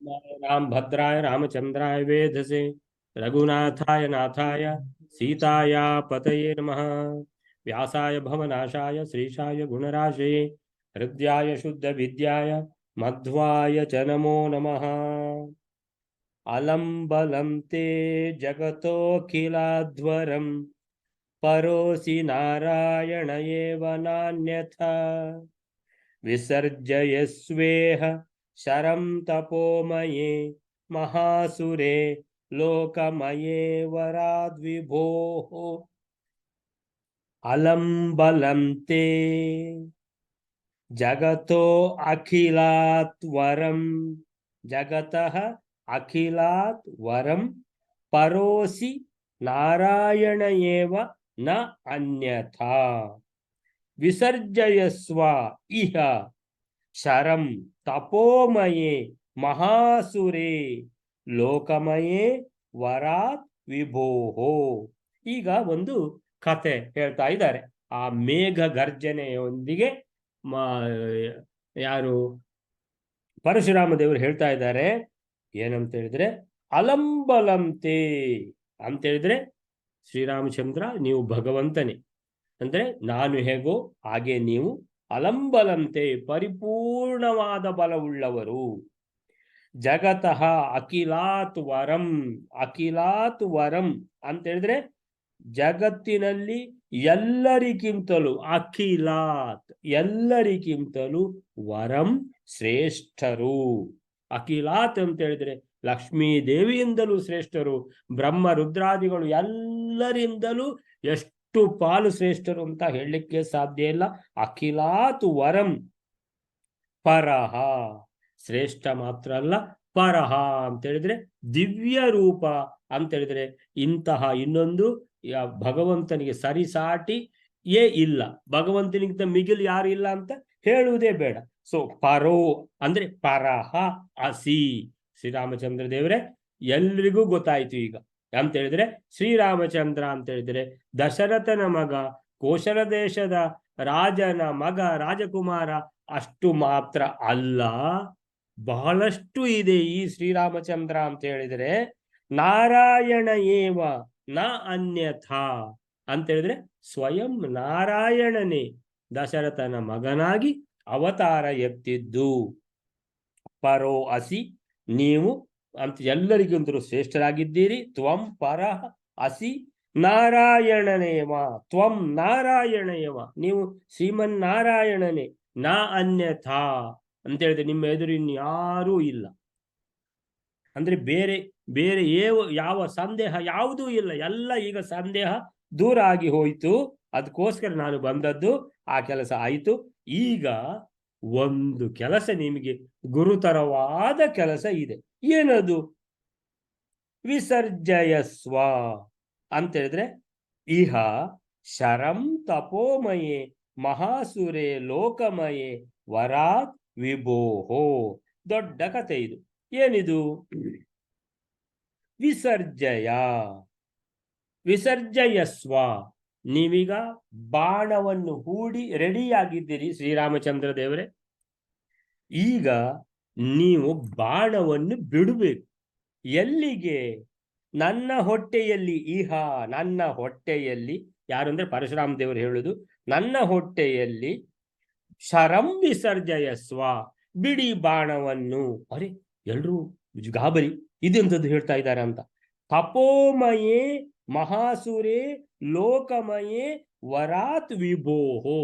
राम भद्राय रामचंद्राय वेधसे रघुनाथाय नाथाय सीताया पतये नमः। व्यासाय भवनाशाय श्रीशाय गुणराशये हृद्याय शुद्ध विद्याय मध्वाय च नमो नमः। अलं बलं ते जगतोऽखिलाध्वरं परोऽसि नारायण एव नान्यथा। विसर्जयस्वेह शरं तपोमये महासुरे लोकमये वराद्विभोः। अलं बलं ते जगतो अखिलात् वरं जगतः अखिलात् वरं परोऽसि नारायण एव न अन्यथा। विसर्जयस्व इह शरं तपोमये महासुरे ಲೋಕಮಯೇ ವರಾತ್ ವಿಭೋಹೋ. ಈಗ ಒಂದು ಕತೆ ಹೇಳ್ತಾ ಇದ್ದಾರೆ. ಆ ಮೇಘ ಗರ್ಜನೆಯೊಂದಿಗೆ ಯಾರು ಪರಶುರಾಮ ದೇವರು ಹೇಳ್ತಾ ಇದ್ದಾರೆ ಏನಂತ ಹೇಳಿದ್ರೆ, ಅಲಂಬಲಂತೆ ಅಂತ ಹೇಳಿದ್ರೆ ಶ್ರೀರಾಮಚಂದ್ರ ನೀವು ಭಗವಂತನೇ, ಅಂದ್ರೆ ನಾನು ಹೇಗೋ ಹಾಗೆ ನೀವು ಅಲಂಬಲಂತೆ ಪರಿಪೂರ್ಣವಾದ ಬಲವುಳ್ಳವರು. ಜಗತಃ ಅಖಿಲಾತ್ ವರಂ, ಅಖಿಲಾತ್ ವರಂ ಅಂತ ಹೇಳಿದ್ರೆ ಜಗತ್ತಿನಲ್ಲಿ ಎಲ್ಲರಿಗಿಂತಲೂ, ಅಖಿಲಾತ್ ಎಲ್ಲರಿಗಿಂತಲೂ, ವರಂ ಶ್ರೇಷ್ಠರು. ಅಖಿಲಾತ್ ಅಂತ ಹೇಳಿದ್ರೆ ಲಕ್ಷ್ಮೀ ದೇವಿಯಿಂದಲೂ ಶ್ರೇಷ್ಠರು, ಬ್ರಹ್ಮ ರುದ್ರಾದಿಗಳು ಎಲ್ಲರಿಂದಲೂ ಎಷ್ಟು ಪಾಲು ಶ್ರೇಷ್ಠರು ಅಂತ ಹೇಳಲಿಕ್ಕೆ ಸಾಧ್ಯ ಇಲ್ಲ. ಅಖಿಲಾತ್ ವರಂ ಪರಹ, ಶ್ರೇಷ್ಠ ಮಾತ್ರ ಅಲ್ಲ ಪರಹ ಅಂತ ಹೇಳಿದ್ರೆ ದಿವ್ಯ ರೂಪ ಅಂತ ಹೇಳಿದ್ರೆ ಇಂತಹ ಇನ್ನೊಂದು ಭಗವಂತನಿಗೆ ಸರಿಸಾಟಿ ಇಲ್ಲ, ಭಗವಂತನಿಗಿಂತ ಮಿಗಿಲು ಯಾರು ಇಲ್ಲ ಅಂತ ಹೇಳುವುದೇ ಬೇಡ. ಸೊ ಪರೋ ಅಂದ್ರೆ ಪರಹ ಅಸಿ, ಶ್ರೀರಾಮಚಂದ್ರ ದೇವರೇ ಎಲ್ರಿಗೂ ಗೊತ್ತಾಯ್ತು ಈಗ ಅಂತ ಹೇಳಿದ್ರೆ ಶ್ರೀರಾಮಚಂದ್ರ ಅಂತ ಹೇಳಿದ್ರೆ ದಶರಥನ ಮಗ, ಕೋಶಲ ದೇಶದ ರಾಜನ ಮಗ, ರಾಜಕುಮಾರ ಅಷ್ಟು ಮಾತ್ರ ಅಲ್ಲ, ಬಹಳಷ್ಟು ಇದೆ ಈ ಶ್ರೀರಾಮಚಂದ್ರ ಅಂತ ಹೇಳಿದ್ರೆ. ನಾರಾಯಣ ಏವ ನ ಅನ್ಯಥಾ ಅಂತ ಹೇಳಿದ್ರೆ ಸ್ವಯಂ ನಾರಾಯಣನೇ ದಶರಥನ ಮಗನಾಗಿ ಅವತಾರ ಎತ್ತಿದ್ದು. ಪರೋ ಅಸಿ, ನೀವು ಅಂತ ಎಲ್ಲರಿಗಿಂತಲೂ ಶ್ರೇಷ್ಠರಾಗಿದ್ದೀರಿ. ತ್ವಂ ಪರ ಅಸಿ ನಾರಾಯಣನೇವ, ತ್ವಂ ನಾರಾಯಣಯವ, ನೀವು ಶ್ರೀಮನ್ನಾರಾಯಣನೇ. ನಾ ಅನ್ಯಥಾ ಅಂತ ಹೇಳಿದ್ರೆ ನಿಮ್ಮ ಎದುರು ಇನ್ಯಾರೂ ಇಲ್ಲ, ಅಂದ್ರೆ ಬೇರೆ ಬೇರೆ ಯಾವ ಸಂದೇಹ ಯಾವುದೂ ಇಲ್ಲ. ಎಲ್ಲ ಈಗ ಸಂದೇಹ ದೂರ ಆಗಿ ಹೋಯ್ತು, ಅದಕ್ಕೋಸ್ಕರ ನಾನು ಬಂದದ್ದು, ಆ ಕೆಲಸ ಆಯಿತು. ಈಗ ಒಂದು ಕೆಲಸ ನಿಮಗೆ ಗುರುತರವಾದ ಕೆಲಸ ಇದೆ. ಏನದು? ವಿಸರ್ಜಯಸ್ವ ಅಂತ ಹೇಳಿದ್ರೆ ಇಹ ಶರಂ ತಪೋಮಯೇ ಮಹಾಸುರೇ ಲೋಕಮಯೇ ವರಾತ್ ವಿಭೋಹೋ. ದೊಡ್ಡ ಕಥೆ ಇದು. ಏನಿದು? ವಿಸರ್ಜಯ, ವಿಸರ್ಜಯಸ್ವ. ನೀವೀಗ ಬಾಣವನ್ನು ಹೂಡಿ ರೆಡಿಯಾಗಿದ್ದೀರಿ ಶ್ರೀರಾಮಚಂದ್ರ ದೇವರೇ. ಈಗ ನೀವು ಬಾಣವನ್ನು ಬಿಡಬೇಕು. ಎಲ್ಲಿಗೆ? ನನ್ನ ಹೊಟ್ಟೆಯಲ್ಲಿ. ಇಹ ನನ್ನ ಹೊಟ್ಟೆಯಲ್ಲಿ, ಯಾರು ಅಂದ್ರೆ ಪರಶುರಾಮ ದೇವರು ಹೇಳುದು, ನನ್ನ ಹೊಟ್ಟೆಯಲ್ಲಿ ಶರಂ ವಿಸರ್ಜಯಸ್ವ, ಬಿಡಿ ಬಾಣವನ್ನು. ಅರೆ, ಎಲ್ರೂ ಗಾಬರಿ, ಇದೆಂತದ್ದು ಹೇಳ್ತಾ ಇದ್ದಾರೆ ಅಂತ. ತಪೋಮಯೇ ಮಹಾಸುರೇ ಲೋಕಮಯೇ ವರಾತ್ ವಿಭೋಹೋ.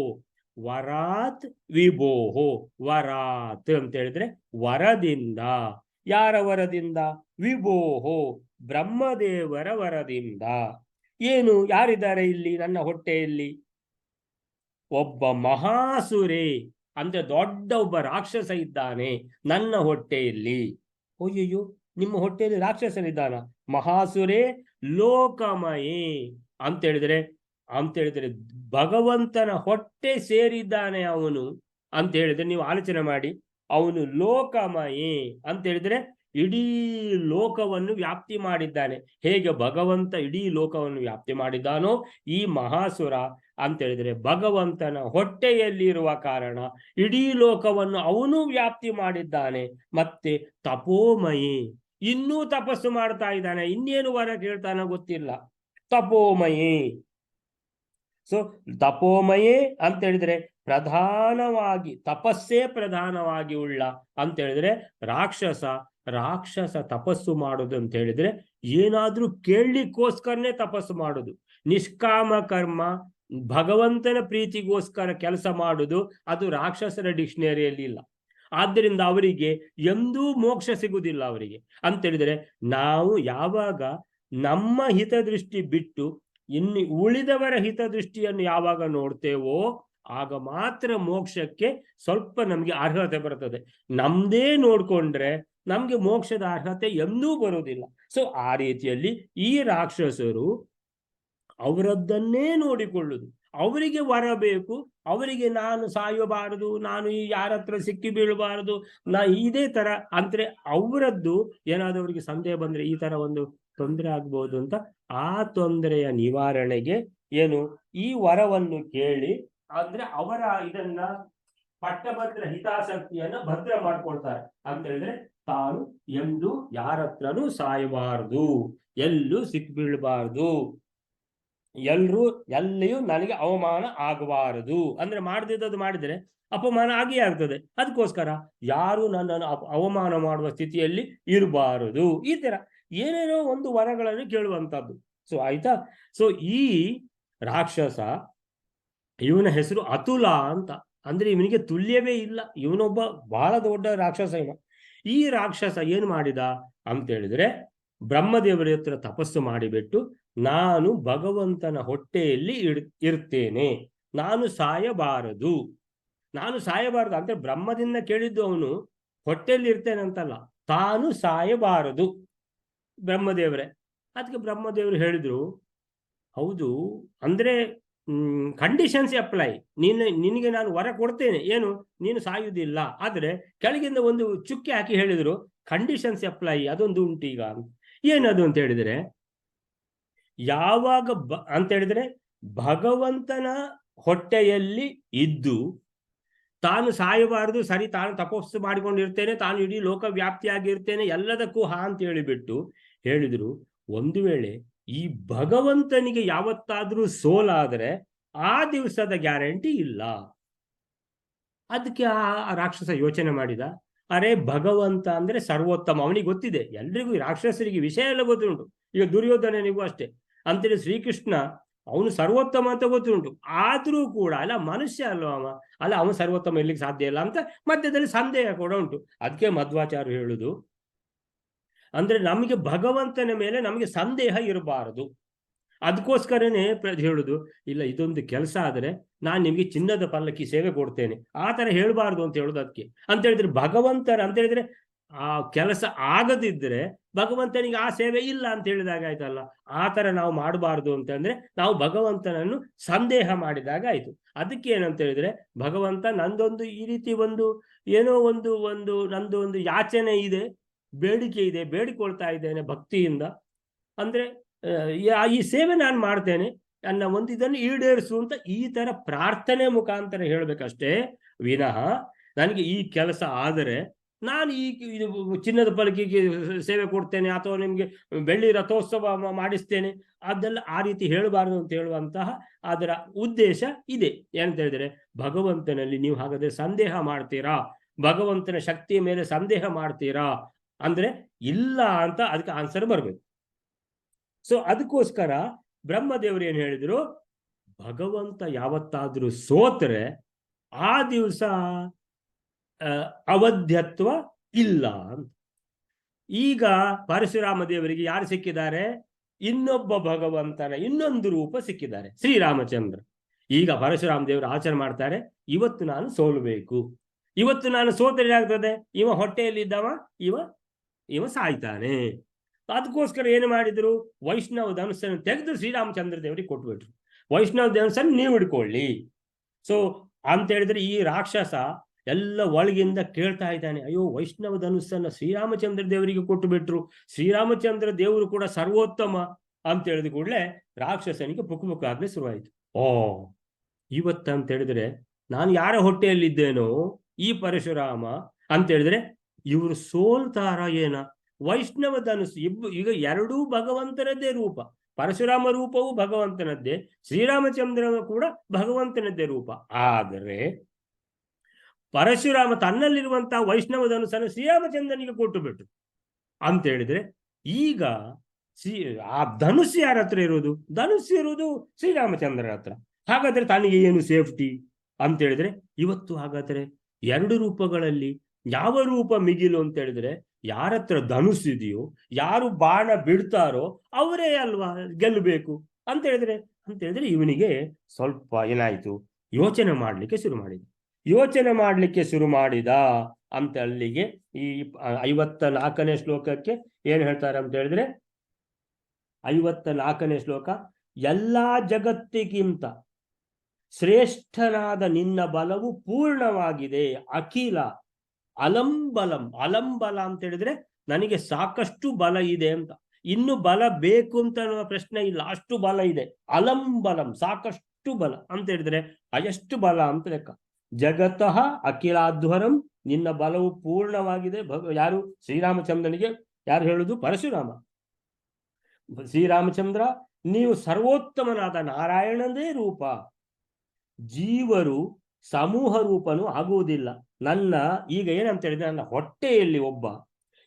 ವರಾತ್ ವಿಭೋಹೋ, ವರಾತ್ ಅಂತ ಹೇಳಿದ್ರೆ ವರದಿಂದ. ಯಾರ ವರದಿಂದ? ವಿಭೋಹೋ, ಬ್ರಹ್ಮದೇವರ ವರದಿಂದ. ಏನು, ಯಾರಿದ್ದಾರೆ ಇಲ್ಲಿ ನನ್ನ ಹೊಟ್ಟೆಯಲ್ಲಿ? ಒಬ್ಬ ಮಹಾಸುರೇ ಅಂದ್ರೆ ದೊಡ್ಡ ಒಬ್ಬ ರಾಕ್ಷಸ ಇದ್ದಾನೆ ನನ್ನ ಹೊಟ್ಟೆಯಲ್ಲಿ. ಅಯ್ಯಯ್ಯೋ, ನಿಮ್ಮ ಹೊಟ್ಟೆಯಲ್ಲಿ ರಾಕ್ಷಸನಿದ್ದಾನ? ಮಹಾಸುರೇ ಲೋಕಮಯೇ ಅಂತ ಹೇಳಿದ್ರೆ ಭಗವಂತನ ಹೊಟ್ಟೆ ಸೇರಿದ್ದಾನೆ ಅವನು ಅಂತ ಹೇಳಿದ್ರೆ ನೀವು ಆಲೋಚನೆ ಮಾಡಿ. ಅವನು ಲೋಕಮಯೇ ಅಂತ ಹೇಳಿದ್ರೆ ಇಡೀ ಲೋಕವನ್ನು ವ್ಯಾಪ್ತಿ ಮಾಡಿದ್ದಾನೆ. ಹೇಗೆ ಭಗವಂತ ಇಡೀ ಲೋಕವನ್ನು ವ್ಯಾಪ್ತಿ ಮಾಡಿದ್ದಾನೋ ಈ ಮಹಾಸುರ ಅಂತ ಹೇಳಿದ್ರೆ ಭಗವಂತನ ಹೊಟ್ಟೆಯಲ್ಲಿರುವ ಕಾರಣ ಇಡೀ ಲೋಕವನ್ನು ಅವನು ವ್ಯಾಪ್ತಿ ಮಾಡಿದ್ದಾನೆ. ಮತ್ತೆ ತಪೋಮಯಿ, ಇನ್ನೂ ತಪಸ್ಸು ಮಾಡ್ತಾ ಇದ್ದಾನೆ, ಇನ್ನೇನು ವರ ಕೇಳ್ತಾನೋ ಗೊತ್ತಿಲ್ಲ. ತಪೋಮಯಿ. ಸೊ ತಪೋಮಯೇ ಅಂತ ಹೇಳಿದ್ರೆ ಪ್ರಧಾನವಾಗಿ ತಪಸ್ಸೇ ಪ್ರಧಾನವಾಗಿ ಉಳ್ಳ ಅಂತ ಹೇಳಿದ್ರೆ ರಾಕ್ಷಸ ತಪಸ್ಸು ಮಾಡೋದು ಅಂತ ಹೇಳಿದ್ರೆ ಏನಾದ್ರೂ ಕೇಳಲಿಕ್ಕೋಸ್ಕರನೇ ತಪಸ್ಸು ಮಾಡೋದು. ನಿಷ್ಕಾಮ ಕರ್ಮ, ಭಗವಂತನ ಪ್ರೀತಿಗೋಸ್ಕರ ಕೆಲಸ ಮಾಡುದು, ಅದು ರಾಕ್ಷಸರ ಡಿಕ್ಷನರಿಯಲ್ಲಿ ಇಲ್ಲ. ಆದ್ದರಿಂದ ಅವರಿಗೆ ಎಂದೂ ಮೋಕ್ಷ ಸಿಗುವುದಿಲ್ಲ ಅವರಿಗೆ. ಅಂತ ಹೇಳಿದ್ರೆ ನಾವು ಯಾವಾಗ ನಮ್ಮ ಹಿತದೃಷ್ಟಿ ಬಿಟ್ಟು ಇನ್ನು ಉಳಿದವರ ಹಿತದೃಷ್ಟಿಯನ್ನು ಯಾವಾಗ ನೋಡ್ತೇವೋ ಆಗ ಮಾತ್ರ ಮೋಕ್ಷಕ್ಕೆ ಸ್ವಲ್ಪ ನಮಗೆ ಅರ್ಹತೆ ಬರ್ತದೆ. ನಮ್ದೇ ನೋಡ್ಕೊಂಡ್ರೆ ನಮ್ಗೆ ಮೋಕ್ಷದ ಅರ್ಹತೆ ಎಂದೂ ಬರುವುದಿಲ್ಲ. ಸೊ ಆ ರೀತಿಯಲ್ಲಿ ಈ ರಾಕ್ಷಸರು ಅವರದ್ದನ್ನೇ ನೋಡಿಕೊಳ್ಳುದು. ಅವರಿಗೆ ವರ ಬೇಕು, ಅವರಿಗೆ ನಾನು ಸಾಯಬಾರದು, ನಾನು ಯಾರ ಹತ್ರ ಸಿಕ್ಕಿ ಬೀಳಬಾರದು, ಇದೇ ತರ ಅಂದ್ರೆ ಅವರದ್ದು ಏನಾದ್ರು ಅವರಿಗೆ ಸಂದೇಹ ಬಂದ್ರೆ ಈ ತರ ಒಂದು ತೊಂದರೆ ಆಗ್ಬಹುದು ಅಂತ, ಆ ತೊಂದರೆಯ ನಿವಾರಣೆಗೆ ಏನು ಈ ವರವನ್ನು ಕೇಳಿ ಅಂದ್ರೆ ಅವರ ಇದನ್ನ ಪಟ್ಟಭದ್ರ ಹಿತಾಸಕ್ತಿಯನ್ನ ಭದ್ರ ಮಾಡ್ಕೊಳ್ತಾರೆ. ಅಂತ ಹೇಳಿದ್ರೆ ತಾನು ಎಂದು ಯಾರ ಹತ್ರನೂ ಸಾಯಬಾರದು, ಎಲ್ಲೂ ಸಿಕ್ಬೀಳ್ಬಾರ್ದು, ಎಲ್ಲಿಯೂ ನನಗೆ ಅವಮಾನ ಆಗಬಾರದು. ಅಂದ್ರೆ ಮಾಡದಿದ್ದದು ಮಾಡಿದ್ರೆ ಅಪಮಾನ ಆಗಿಯೇ ಆಗ್ತದೆ. ಅದಕ್ಕೋಸ್ಕರ ಯಾರು ನನ್ನನ್ನು ಅವಮಾನ ಮಾಡುವ ಸ್ಥಿತಿಯಲ್ಲಿ ಇರಬಾರದು. ಈ ತರ ಏನೇನೋ ಒಂದು ವರಗಳನ್ನು ಕೇಳುವಂತದ್ದು. ಸೊ ಆಯ್ತಾ. ಸೊ ಈ ರಾಕ್ಷಸ, ಇವನ ಹೆಸರು ಅತುಲ ಅಂತ. ಅಂದ್ರೆ ಇವನಿಗೆ ತುಲ್ಯವೇ ಇಲ್ಲ, ಇವನೊಬ್ಬ ಬಹಳ ದೊಡ್ಡ ರಾಕ್ಷಸ ಇವ. ಈ ರಾಕ್ಷಸ ಏನ್ ಮಾಡಿದ ಅಂತ ಹೇಳಿದ್ರೆ ಬ್ರಹ್ಮದೇವರ ಹತ್ರ ತಪಸ್ಸು ಮಾಡಿಬಿಟ್ಟು ನಾನು ಭಗವಂತನ ಹೊಟ್ಟೆಯಲ್ಲಿ ಇರ್ತೇನೆ, ನಾನು ಸಾಯಬಾರದು ಅಂದ್ರೆ ಬ್ರಹ್ಮದಿಂದ ಕೇಳಿದ್ದು ಅವನು ಹೊಟ್ಟೆಯಲ್ಲಿ ಇರ್ತೇನೆ ಅಂತಲ್ಲ, ತಾನು ಸಾಯಬಾರದು ಬ್ರಹ್ಮದೇವರೇ. ಅದಕ್ಕೆ ಬ್ರಹ್ಮದೇವರು ಹೇಳಿದ್ರು, ಹೌದು ಅಂದ್ರೆ ಕಂಡೀಷನ್ಸ್ ಅಪ್ಲೈ, ನಿನಗೆ ನಾನು ವರ ಕೊಡ್ತೇನೆ, ಏನು ನೀನು ಸಾಯುವುದಿಲ್ಲ, ಆದ್ರೆ ಕೆಳಗಿಂದ ಒಂದು ಚುಕ್ಕೆ ಹಾಕಿ ಹೇಳಿದ್ರು ಕಂಡೀಷನ್ಸ್ ಅಪ್ಲೈ, ಅದೊಂದು ಉಂಟು ಈಗ. ಏನದು ಅಂತ ಹೇಳಿದ್ರೆ ಯಾವಾಗ ಅಂತ ಹೇಳಿದ್ರೆ ಭಗವಂತನ ಹೊಟ್ಟೆಯಲ್ಲಿ ಇದ್ದು ತಾನು ಸಾಯಬಾರದು, ಸರಿ ತಾನು ತಪಸ್ಸು ಮಾಡಿಕೊಂಡಿರ್ತೇನೆ, ತಾನು ಇಡೀ ಲೋಕ ವ್ಯಾಪ್ತಿಯಾಗಿರ್ತೇನೆ, ಎಲ್ಲದಕ್ಕೂ ಹಾ ಅಂತ ಹೇಳಿಬಿಟ್ಟು ಹೇಳಿದ್ರು. ಒಂದು ವೇಳೆ ಈ ಭಗವಂತನಿಗೆ ಯಾವತ್ತಾದ್ರೂ ಸೋಲಾದರೆ ಆ ದಿವಸದ ಗ್ಯಾರಂಟಿ ಇಲ್ಲ. ಅದಕ್ಕೆ ಆ ರಾಕ್ಷಸ ಯೋಚನೆ ಮಾಡಿದ, ಅರೆ ಭಗವಂತ ಅಂದ್ರೆ ಸರ್ವೋತ್ತಮ, ಅವನಿಗೆ ಗೊತ್ತಿದೆ, ಎಲ್ರಿಗೂ ರಾಕ್ಷಸರಿಗೆ ವಿಷಯ ಎಲ್ಲ ಗೊತ್ತುಂಟು. ಈಗ ದುರ್ಯೋಧನನಿಗೂ ಅಷ್ಟೇ ಅಂತೇಳಿ ಶ್ರೀಕೃಷ್ಣ ಅವನು ಸರ್ವೋತ್ತಮ ಅಂತ ಗೊತ್ತುಂಟು, ಆದ್ರೂ ಕೂಡ ಅಲ್ಲ ಮನುಷ್ಯ ಅಲ್ವ ಅವ, ಅಲ್ಲ ಅವನು ಸರ್ವೋತ್ತಮ ಇರ್ಲಿಕ್ಕೆ ಸಾಧ್ಯ ಇಲ್ಲ ಅಂತ ಮಧ್ಯದಲ್ಲಿ ಸಂದೇಹ ಕೂಡ ಉಂಟು. ಅದಕ್ಕೆ ಮಧ್ವಾಚಾರ್ಯ ಹೇಳುದು, ಅಂದ್ರೆ ನಮಗೆ ಭಗವಂತನ ಮೇಲೆ ನಮಗೆ ಸಂದೇಹ ಇರಬಾರದು. ಅದಕ್ಕೋಸ್ಕರನೇ ಹೇಳುದು, ಇಲ್ಲ ಇದೊಂದು ಕೆಲಸ ಆದರೆ ನಾನು ನಿಮಗೆ ಚಿನ್ನದ ಪಲ್ಲಕ್ಕಿ ಸೇವೆ ಕೊಡ್ತೇನೆ, ಆ ತರ ಹೇಳಬಾರ್ದು ಅಂತ ಹೇಳುದು. ಅದಕ್ಕೆ ಅಂತ ಹೇಳಿದ್ರೆ ಭಗವಂತನ ಅಂತ ಹೇಳಿದ್ರೆ ಆ ಕೆಲಸ ಆಗದಿದ್ರೆ ಭಗವಂತನಿಗೆ ಆ ಸೇವೆ ಇಲ್ಲ ಅಂತ ಹೇಳಿದಾಗ ಆಯ್ತಲ್ಲ. ಆ ತರ ನಾವು ಮಾಡಬಾರ್ದು ಅಂತಂದ್ರೆ ನಾವು ಭಗವಂತನನ್ನು ಸಂದೇಹ ಮಾಡಿದಾಗ ಆಯ್ತು. ಅದಕ್ಕೆ ಏನಂತ ಹೇಳಿದ್ರೆ ಭಗವಂತ ನಂದೊಂದು ಈ ರೀತಿ ಒಂದು ಏನೋ ಒಂದು ನಂದು ಒಂದು ಯಾಚನೆ ಇದೆ, ಬೇಡಿಕೆ ಇದೆ, ಬೇಡಿಕೊಳ್ತಾ ಇದ್ದೇನೆ ಭಕ್ತಿಯಿಂದ, ಅಂದ್ರೆ ಈ ಸೇವೆ ನಾನು ಮಾಡ್ತೇನೆ, ನನ್ನ ಒಂದು ಇದನ್ನು ಈಡೇರಿಸು ಅಂತ ಈ ತರ ಪ್ರಾರ್ಥನೆ ಮುಖಾಂತರ ಹೇಳ್ಬೇಕಷ್ಟೇ ವಿನಃ ನನಗೆ ಈ ಕೆಲಸ ಆದರೆ ನಾನು ಈ ಚಿನ್ನದ ಪಲಕಿಗೆ ಸೇವೆ ಕೊಡ್ತೇನೆ ಅಥವಾ ನಿಮ್ಗೆ ಬೆಳ್ಳಿ ರಥೋತ್ಸವ ಮಾಡಿಸ್ತೇನೆ ಅದೆಲ್ಲ ಆ ರೀತಿ ಹೇಳಬಾರದು ಅಂತ ಹೇಳುವಂತಹ ಅದರ ಉದ್ದೇಶ ಇದೆ. ಏನಂತ ಹೇಳಿದ್ರೆ ಭಗವಂತನಲ್ಲಿ ನೀವು ಹಾಗಾದ್ರೆ ಸಂದೇಹ ಮಾಡ್ತೀರಾ, ಭಗವಂತನ ಶಕ್ತಿಯ ಮೇಲೆ ಸಂದೇಹ ಮಾಡ್ತೀರಾ ಅಂದ್ರೆ ಇಲ್ಲ ಅಂತ ಅದಕ್ಕೆ ಆನ್ಸರ್ ಬರ್ಬೇಕು. ಸೊ ಅದಕ್ಕೋಸ್ಕರ ಬ್ರಹ್ಮದೇವರು ಏನ್ ಹೇಳಿದ್ರು, ಭಗವಂತ ಯಾವತ್ತಾದ್ರೂ ಸೋತ್ರೆ ಆ ದಿವಸ ಅವಧ್ಯತ್ವ ಇಲ್ಲ ಅಂತ. ಈಗ ಪರಶುರಾಮ ದೇವರಿಗೆ ಯಾರು ಸಿಕ್ಕಿದ್ದಾರೆ, ಇನ್ನೊಬ್ಬ ಭಗವಂತನ ಇನ್ನೊಂದು ರೂಪ ಸಿಕ್ಕಿದ್ದಾರೆ, ಶ್ರೀರಾಮಚಂದ್ರ. ಈಗ ಪರಶುರಾಮ ದೇವರು ಆಚರಣೆ ಮಾಡ್ತಾರೆ, ಇವತ್ತು ನಾನು ಸೋಲಬೇಕು, ಇವತ್ತು ನಾನು ಸೋತರೆ ಆಗ್ತದೆ, ಇವ ಹೊಟ್ಟೆಯಲ್ಲಿದ್ದವ ಇವ ಸಾಯ್ತಾನೆ. ಅದಕ್ಕೋಸ್ಕರ ಏನು ಮಾಡಿದ್ರು, ವೈಷ್ಣವ ಧನುಸ್ಸನ್ನು ತೆಗೆದು ಶ್ರೀರಾಮಚಂದ್ರ ದೇವರಿಗೆ ಕೊಟ್ಬಿಟ್ರು, ವೈಷ್ಣವ ಧನುಸ್ಸನ್ನು ನೀವು ಹಿಡ್ಕೊಳ್ಳಿ. ಸೊ ಅಂತ ಹೇಳಿದ್ರೆ ಈ ರಾಕ್ಷಸ ಎಲ್ಲ ಒಳಗಿಂದ ಕೇಳ್ತಾ ಇದ್ದಾನೆ, ಅಯ್ಯೋ ವೈಷ್ಣವ ಧನುಸ್ಸನ್ನು ಶ್ರೀರಾಮಚಂದ್ರ ದೇವರಿಗೆ ಕೊಟ್ಟು ಬಿಟ್ರು, ಶ್ರೀರಾಮಚಂದ್ರ ದೇವರು ಕೂಡ ಸರ್ವೋತ್ತಮ ಅಂತ ಹೇಳಿದ ಕೂಡಲೇ ರಾಕ್ಷಸನಿಗೆ ಪುಕ್ಮುಖ ಆಗ್ಲಿ ಶುರುವಾಯಿತು. ಓ ಅಂತ ಹೇಳಿದ್ರೆ ನಾನು ಯಾರ ಹೊಟ್ಟೆಯಲ್ಲಿದ್ದೇನೋ ಈ ಪರಶುರಾಮ ಅಂತ ಹೇಳಿದ್ರೆ ಇವರು ಸೋಲ್ತಾರ ಏನ? ವೈಷ್ಣವ ಧನುಸ್ಸು ಈಗ ಎರಡೂ ಭಗವಂತನದ್ದೇ ರೂಪ. ಪರಶುರಾಮ ರೂಪವು ಭಗವಂತನದ್ದೇ, ಶ್ರೀರಾಮಚಂದ್ರನ ಕೂಡ ಭಗವಂತನದ್ದೇ ರೂಪ. ಆದರೆ ಪರಶುರಾಮ ತನ್ನಲ್ಲಿರುವಂತಹ ವೈಷ್ಣವ ಧನುಸ್ಸನ್ನು ಶ್ರೀರಾಮಚಂದ್ರನಿಗೆ ಕೊಟ್ಟು ಬಿಟ್ಟು ಅಂತ ಹೇಳಿದ್ರೆ, ಈಗ ಆ ಧನುಸ್ಸು ಯಾರ ಹತ್ರ ಇರೋದು? ಧನುಸ್ಸು ಇರುವುದು ಶ್ರೀರಾಮಚಂದ್ರನ ಹತ್ರ. ಹಾಗಾದ್ರೆ ತನಗೆ ಏನು ಸೇಫ್ಟಿ ಅಂತ ಹೇಳಿದ್ರೆ, ಇವತ್ತು ಹಾಗಾದ್ರೆ ಎರಡು ರೂಪಗಳಲ್ಲಿ ಯಾವ ರೂಪ ಮಿಗಿಲು ಅಂತ ಹೇಳಿದ್ರೆ, ಯಾರ ಹತ್ರ ಧನುಸ್ಸು ಇದೆಯೋ, ಯಾರು ಬಾಣ ಬಿಡ್ತಾರೋ ಅವರೇ ಅಲ್ವಾ ಗೆಲ್ಲಬೇಕು ಅಂತ ಹೇಳಿದ್ರೆ ಇವನಿಗೆ ಸ್ವಲ್ಪ ಏನಾಯ್ತು, ಯೋಚನೆ ಮಾಡ್ಲಿಕ್ಕೆ ಶುರು ಮಾಡಿದ ಅಂತ ಅಲ್ಲಿಗೆ ಈ 54ನೇ ಶ್ಲೋಕಕ್ಕೆ ಏನ್ ಹೇಳ್ತಾರೆ ಅಂತ ಹೇಳಿದ್ರೆ, 54ನೇ ಶ್ಲೋಕ, ಎಲ್ಲಾ ಜಗತ್ತಿಗಿಂತ ಶ್ರೇಷ್ಠನಾದ ನಿನ್ನ ಬಲವು ಪೂರ್ಣವಾಗಿದೆ, ಅಖಿಲ ಅಲಂಬಲಂ. ಅಲಂಬಲ ಅಂತ ಹೇಳಿದ್ರೆ ನನಗೆ ಸಾಕಷ್ಟು ಬಲ ಇದೆ ಅಂತ, ಇನ್ನು ಬಲ ಬೇಕು ಅಂತ ಅನ್ನುವ ಪ್ರಶ್ನೆ ಇಲ್ಲ, ಅಷ್ಟು ಬಲ ಇದೆ. ಅಲಂಬಲಂ ಸಾಕಷ್ಟು ಬಲ ಅಂತ ಹೇಳಿದ್ರೆ ಎಷ್ಟು ಬಲ ಅಂತ ಲೆಕ್ಕ. ಜಗತಃ ಅಖಿಲಾಧ್ವರಂ, ನಿನ್ನ ಬಲವು ಪೂರ್ಣವಾಗಿದೆ. ಯಾರು? ಶ್ರೀರಾಮಚಂದ್ರನಿಗೆ ಯಾರು ಹೇಳುದು? ಪರಶುರಾಮ. ಶ್ರೀರಾಮಚಂದ್ರ, ನೀವು ಸರ್ವೋತ್ತಮನಾದ ನಾರಾಯಣನೇ ರೂಪ, ಜೀವರು ಸಮೂಹ ರೂಪನು ಆಗುವುದಿಲ್ಲ. ನನ್ನ ಈಗ ಏನಂತ ಹೇಳಿದ್ರೆ, ನನ್ನ ಹೊಟ್ಟೆಯಲ್ಲಿ ಒಬ್ಬ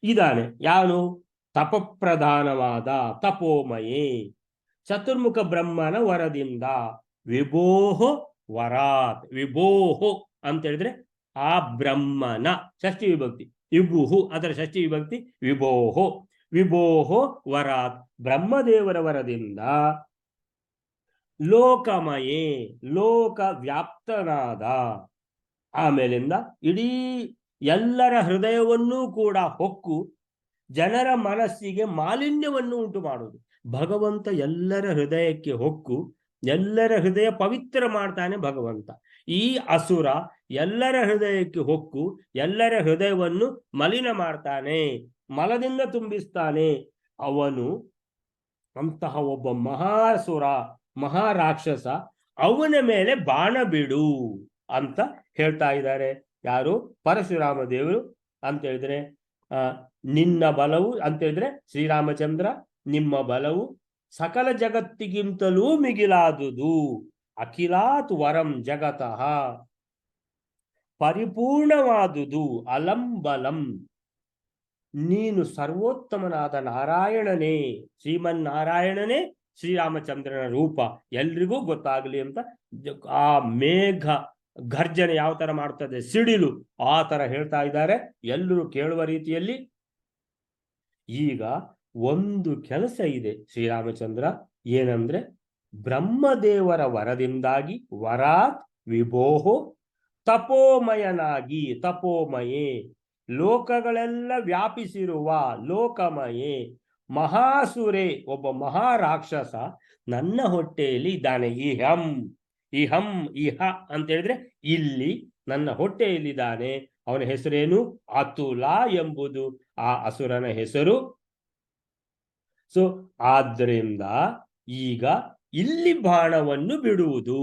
ಇದ್ದಾನೆ. ಯಾನು? ತಪಪ್ರಧಾನವಾದ ತಪೋಮಯೇ, ಚತುರ್ಮುಖ ಬ್ರಹ್ಮನ ವರದಿಂದ, ವಿಭೋಹೋ ವರಾತ್. ವಿಭೋಹೋ ಅಂತ ಹೇಳಿದ್ರೆ ಆ ಬ್ರಹ್ಮನ ಷಷ್ಠಿ ವಿಭಕ್ತಿ, ವಿಭುಹು ಅದರ ಷಷ್ಠಿ ವಿಭಕ್ತಿ ವಿಭೋಹೋ. ವಿಭೋಹೋ ವರಾತ್, ಬ್ರಹ್ಮದೇವರ ವರದಿಂದ, ಲೋಕಮಯೇ ಲೋಕ ವ್ಯಾಪ್ತನಾದ, ಆಮೇಲಿಂದ ಇಡೀ ಎಲ್ಲರ ಹೃದಯವನ್ನೂ ಕೂಡ ಹೊಕ್ಕು ಜನರ ಮನಸ್ಸಿಗೆ ಮಾಲಿನ್ಯವನ್ನು ಉಂಟು ಮಾಡುವುದು. ಭಗವಂತ ಎಲ್ಲರ ಹೃದಯಕ್ಕೆ ಹೊಕ್ಕು ಎಲ್ಲರ ಹೃದಯ ಪವಿತ್ರ ಮಾಡ್ತಾನೆ ಭಗವಂತ. ಈ ಅಸುರ ಎಲ್ಲರ ಹೃದಯಕ್ಕೆ ಹೊಕ್ಕು ಎಲ್ಲರ ಹೃದಯವನ್ನು ಮಲಿನ ಮಾಡ್ತಾನೆ, ಮಲದಿಂದ ತುಂಬಿಸ್ತಾನೆ. ಅವನು ಅಂತಹ ಒಬ್ಬ ಮಹಾಸುರ, ಮಹಾರಾಕ್ಷಸ, ಅವನ ಮೇಲೆ ಬಾಣ ಬಿಡು ಅಂತ ಹೇಳ್ತಾ ಇದ್ದಾರೆ. ಯಾರು? ಪರಶುರಾಮ ದೇವರು ಅಂತ ಹೇಳಿದ್ರೆ, ನಿನ್ನ ಬಲವು ಅಂತ ಹೇಳಿದ್ರೆ ಶ್ರೀರಾಮಚಂದ್ರ, ನಿಮ್ಮ ಬಲವು ಸಕಲ ಜಗತ್ತಿಗಿಂತಲೂ ಮಿಗಿಲಾದುದು. ಅಖಿಲಾತ್ ವರಂ ಜಗತಃ, ಪರಿಪೂರ್ಣವಾದುದು. ಅಲಂಬಲಂ, ನೀನು ಸರ್ವೋತ್ತಮನಾದ ನಾರಾಯಣನೇ, ಶ್ರೀಮನ್ನಾರಾಯಣನೇ ಶ್ರೀರಾಮಚಂದ್ರನ ರೂಪ. ಎಲ್ರಿಗೂ ಗೊತ್ತಾಗಲಿ ಅಂತ ಆ ಮೇಘ ಗರ್ಜನೆ ಯಾವ ತರ ಮಾಡ್ತದೆ, ಸಿಡಿಲು, ಆ ತರ ಹೇಳ್ತಾ ಇದ್ದಾರೆ ಎಲ್ಲರೂ ಕೇಳುವ ರೀತಿಯಲ್ಲಿ. ಈಗ ಒಂದು ಕೆಲಸ ಇದೆ ಶ್ರೀರಾಮಚಂದ್ರ, ಏನಂದ್ರೆ ಬ್ರಹ್ಮದೇವರ ವರದಿಂದಾಗಿ, ವರಾತ್ ವಿಭೋಹೋ, ತಪೋಮಯನಾಗಿ, ತಪೋಮಯೇ ಲೋಕಗಳೆಲ್ಲ ವ್ಯಾಪಿಸಿರುವ ಲೋಕಮಯೇ, ಮಹಾಸುರೆ ಒಬ್ಬ ಮಹಾರಾಕ್ಷಸ ನನ್ನ ಹೊಟ್ಟೆಯಲ್ಲಿ ಇದ್ದಾನೆ. ಇಹಂ ಇಹ ಅಂತ ಹೇಳಿದ್ರೆ ಇಲ್ಲಿ ನನ್ನ ಹೊಟ್ಟೆಯಲ್ಲಿದ್ದಾನೆ. ಅವನ ಹೆಸರೇನು? ಅತುಲ ಎಂಬುದು ಆ ಅಸುರನ ಹೆಸರು. ಸೊ ಆದ್ದರಿಂದ ಈಗ ಇಲ್ಲಿ ಬಾಣವನ್ನು ಬಿಡುವುದು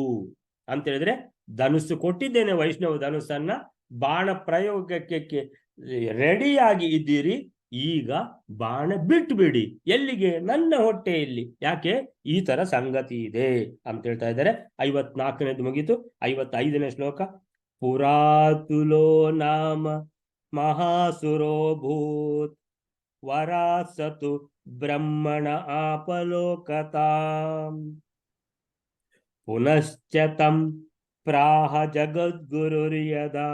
ಅಂತ ಹೇಳಿದ್ರೆ, ಧನುಸ್ಸು ಕೊಟ್ಟಿದ್ದೇನೆ, ವೈಷ್ಣವ ಧನುಸ್ಸನ್ನ, ಬಾಣ ಪ್ರಯೋಗಕ್ಕೆ ರೆಡಿಯಾಗಿ ಇದ್ದೀರಿ, ಈಗ ಬಾಣ ಬಿಟ್ಟು ಬಿಡಿ. ಎಲ್ಲಿಗೆ? ನನ್ನ ಹೊಟ್ಟೆಯಲ್ಲಿ. ಯಾಕೆ? ಈ ತರ ಸಂಗತಿ ಇದೆ ಅಂತ ಹೇಳ್ತಾ ಇದ್ದಾರೆ. 54ನೇದು ಮುಗೀತು. 55ನೇ ಶ್ಲೋಕ, ಪುರಾತುಲೋ ನಾಮ ಮಹಾಸುರೋ ಭೂತ್ ವರಾಸತು ಬ್ರಹ್ಮಣ ಆಪಲೋಕತಾಂ ಪುನಶ್ಚ ತಂ ಪ್ರಾಹ ಜಗದ್ಗುರುರ್ಯದಾ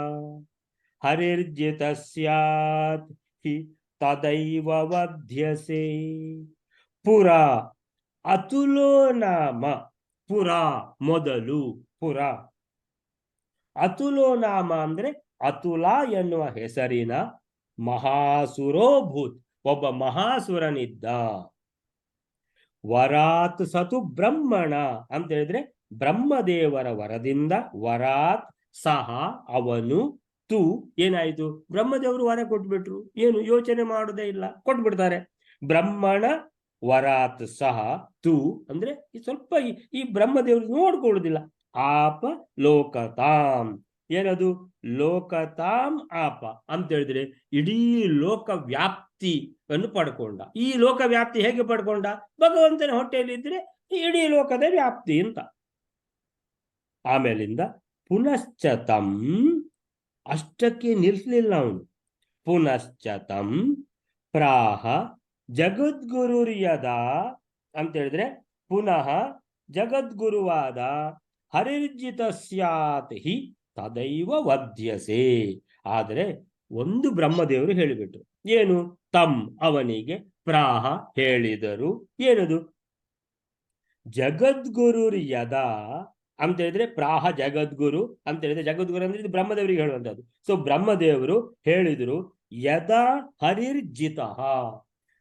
ಹರಿರ್ಜಿತ ಸ್ಯಾತ್ ಹಿ ತದೈವ ವಧ್ಯಸೆ. ಪುರ ಅತುಲೋ ನಾಮ, ಪುರ ಮೊದಲು, ಪುರ ಅತುಲೋ ನಾಮ ಅಂದ್ರೆ ಅತುಲ ಎನ್ನುವ ಹೆಸರಿನ ಮಹಾಸುರೋಭೂತ್ ಒಬ್ಬ ಮಹಾಸುರನಿದ್ದ. ವರಾತ್ ಸತು ಬ್ರಹ್ಮಣ ಅಂತ ಹೇಳಿದ್ರೆ ಬ್ರಹ್ಮದೇವರ ವರದಿಂದ, ವರಾತ್ ಸಹ ಅವನು, ತು ಏನಾಯ್ತು? ಬ್ರಹ್ಮದೇವರು ವರ ಕೊಟ್ಬಿಟ್ರು, ಏನು ಯೋಚನೆ ಮಾಡೋದೇ ಇಲ್ಲ, ಕೊಟ್ಬಿಡ್ತಾರೆ. ಬ್ರಹ್ಮಣ ವರಾತ್ ಸಹ ತು ಅಂದ್ರೆ ಸ್ವಲ್ಪ ಈ ಬ್ರಹ್ಮದೇವರು ನೋಡ್ಕೊಳ್ಳುದಿಲ್ಲ, ಆಪ ಲೋಕತಾಂ. ಏನದು ಲೋಕತಾಂ ಆಪ ಅಂತ ಹೇಳಿದ್ರೆ ಇಡೀ ಲೋಕ ವ್ಯಾಪ್ತಿಯನ್ನು ಪಡ್ಕೊಂಡ. ಈ ಲೋಕ ವ್ಯಾಪ್ತಿ ಹೇಗೆ ಪಡ್ಕೊಂಡ? ಭಗವಂತನ ಹೊಟ್ಟೆಯಲ್ಲಿ ಇದ್ರೆ ಇಡೀ ಲೋಕದ ವ್ಯಾಪ್ತಿ ಅಂತ. ಆಮೇಲಿಂದ ಪುನಶ್ಚತಂ, ಅಷ್ಟಕ್ಕೆ ನಿಲ್ಲಿಸಲಿಲ್ಲ ಅವನು. ಪುನಶ್ಚತಂ ಪ್ರಾಹ ಜಗದ್ಗುರುರ್ಯದ ಅಂತ ಹೇಳಿದ್ರೆ ಪುನಃ ಜಗದ್ಗುರುವಾದ ಹರಿರ್ಜಿತ ಸ್ಯಾತ್ ಹಿ ತದೈವ ವಧ್ಯಸೆ. ಆದರೆ ಒಂದು ಬ್ರಹ್ಮದೇವರು ಹೇಳಿಬಿಟ್ರು. ಏನು? ತಮ್ ಅವನಿಗೆ ಪ್ರಾಹ ಹೇಳಿದರು. ಏನದು? ಜಗದ್ಗುರುರ್ ಯದ ಅಂತ ಹೇಳಿದ್ರೆ ಪ್ರಾಹ ಜಗದ್ಗುರು ಅಂತ ಹೇಳಿದ್ರೆ, ಜಗದ್ಗುರು ಅಂದ್ರೆ ಇದು ಬ್ರಹ್ಮದೇವರಿಗೆ ಹೇಳುವಂತದ್ದು. ಸೊ ಬ್ರಹ್ಮದೇವರು ಹೇಳಿದ್ರು ಯದಾ ಹರಿರ್ಜಿತಃ.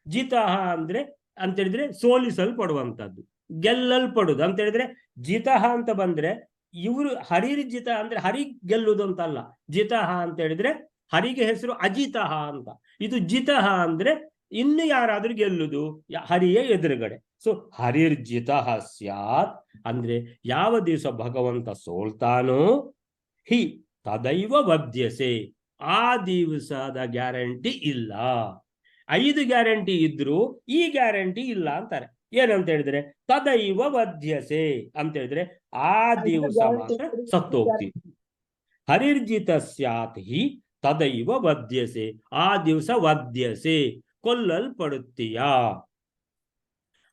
ಜಿತಃ ಅಂದ್ರೆ ಅಂತ ಹೇಳಿದ್ರೆ ಸೋಲಿಸಲ್ಪಡುವಂತದ್ದು, ಗೆಲ್ಲಲ್ಪಡುದು ಅಂತ ಹೇಳಿದ್ರೆ. ಜಿತಃ ಅಂತ ಬಂದ್ರೆ ಇವರು ಹರಿರ್ಜಿತ ಅಂದ್ರೆ ಹರಿ ಗೆಲ್ಲುದು ಅಂತಲ್ಲ. ಜಿತಃ ಅಂತ ಹೇಳಿದ್ರೆ ಹರಿಗೆ ಹೆಸರು ಅಜಿತಃ ಅಂತ. ಇದು ಜಿತಃ ಅಂದ್ರೆ ಇನ್ನು ಯಾರಾದ್ರೂ ಗೆಲ್ಲುದು ಹರಿಯ ಎದುರುಗಡೆ. ಸೊ ಹರಿರ್ಜಿತಃ ಸ್ಯಾತ್ ಅಂದ್ರೆ ಯಾವ ದಿವಸ ಭಗವಂತ ಸೋಲ್ತಾನೋ ಹಿ ತದೈವ ವಧ್ಯಸೆ, ಆ ದಿವಸದ ಗ್ಯಾರಂಟಿ ಇಲ್ಲ. 5 ಗ್ಯಾರಂಟಿ ಇದ್ರು ಈ ಗ್ಯಾರಂಟಿ ಇಲ್ಲ ಅಂತಾರೆ. ಏನಂತ ಹೇಳಿದ್ರೆ ತದೈವ ವಧ್ಯಸೆ ಅಂತ ಹೇಳಿದ್ರೆ ಆ ದಿವಸ ಮಾತ್ರ ಸತ್ತೋಗ್ತೀವಿ. ಹರಿರ್ಜಿತ ಸ್ಯಾತ್ ಹಿ ತದೈವ ವಧ್ಯಸೆ, ಆ ದಿವಸ ವಧ್ಯಸೆ ಕೊಲ್ಲಲ್ಪಡುತ್ತೀಯ.